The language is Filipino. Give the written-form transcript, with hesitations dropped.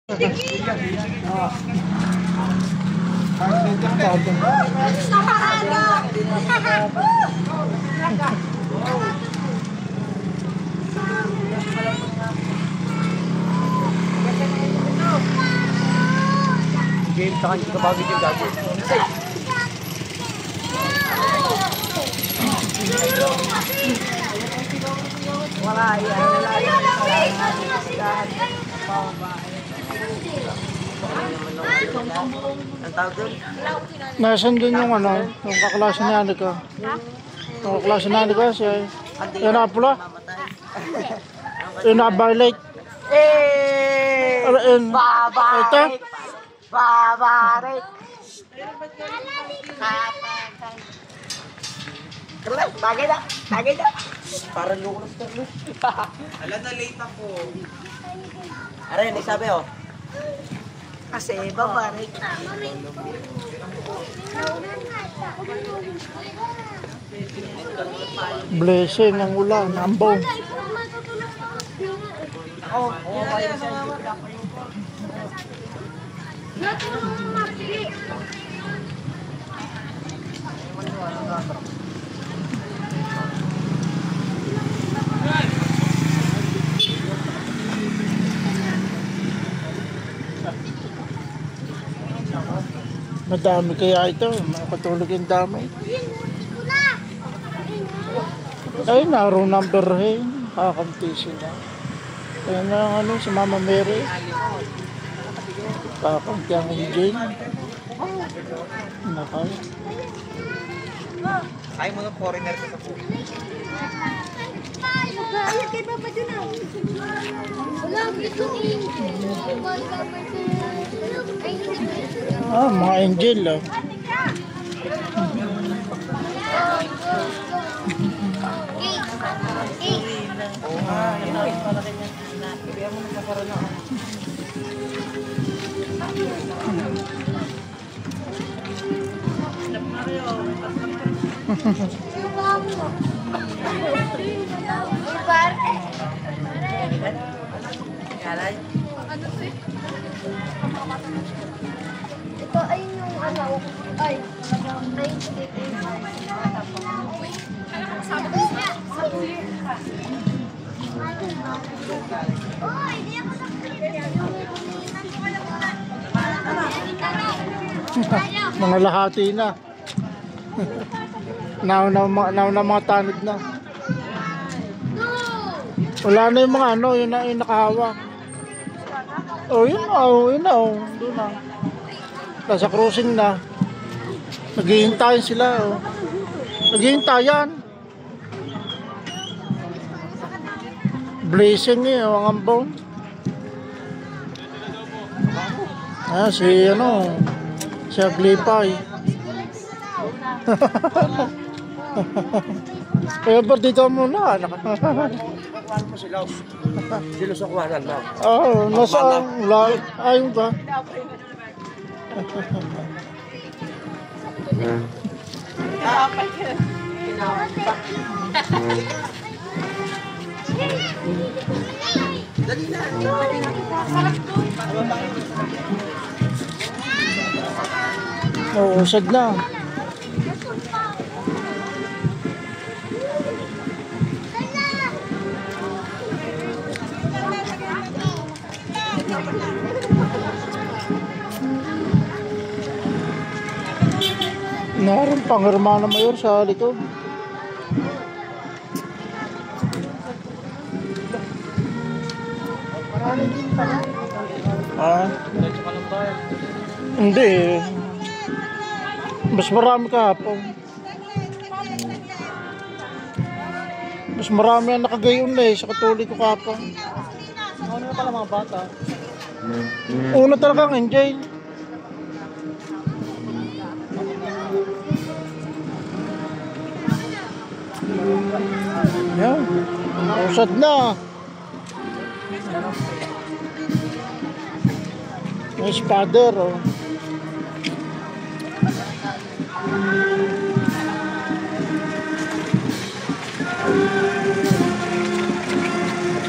Game sa hindi ka bagay yung gagawin. Wala yan. Ang tawag doon? Nasaan dun yung ano, yung kaklase ni Anika? Yung kaklase ni Anika siya. Yung nakapula? Yung nakabarlate? Babarik! Babarik! Bagay na! Bagay na! Parang lukulos ka. Ala na late ako. Aray, hindi sabi oh. Kasi babarik. Blessing ang ulan, ambong. Oh, kayo sa Madami kaya ito, makatulog yung dami. Ay, naro number hin, kakamti sila. Kaya na ano, si Mama Mary. Kakamti ang engine. Nakay. Ay mo ng foreigner ka sa po. Kay Papa dun ah. Wala, ito Mga angel ah. Ito ay yung ano, ay, Mga lahati na. Nauna mga tanod na. Wala na yung mga ano, yun na yung nakahawak. Oh, yun na, yun na, doon na. Nasa crossing na. Naghihintayin sila, oh. Naghihintayan. Blessing eh, ang ambon. Si ano, si Aglipay. Kaya ba dito muna? Kuwan mo sila. Sila sa kuwanan mo. Oo, nasa ayun ba? Oo, usad na. Naroon pang Hermana Mayor sa likod. Hindi. Mas marami kahapon. Mas marami ang nakagayon na sa Katoliko kahapon. Ano na pala mga bata? Una talagang enjoy. Yan. Usad na. May spader, oh.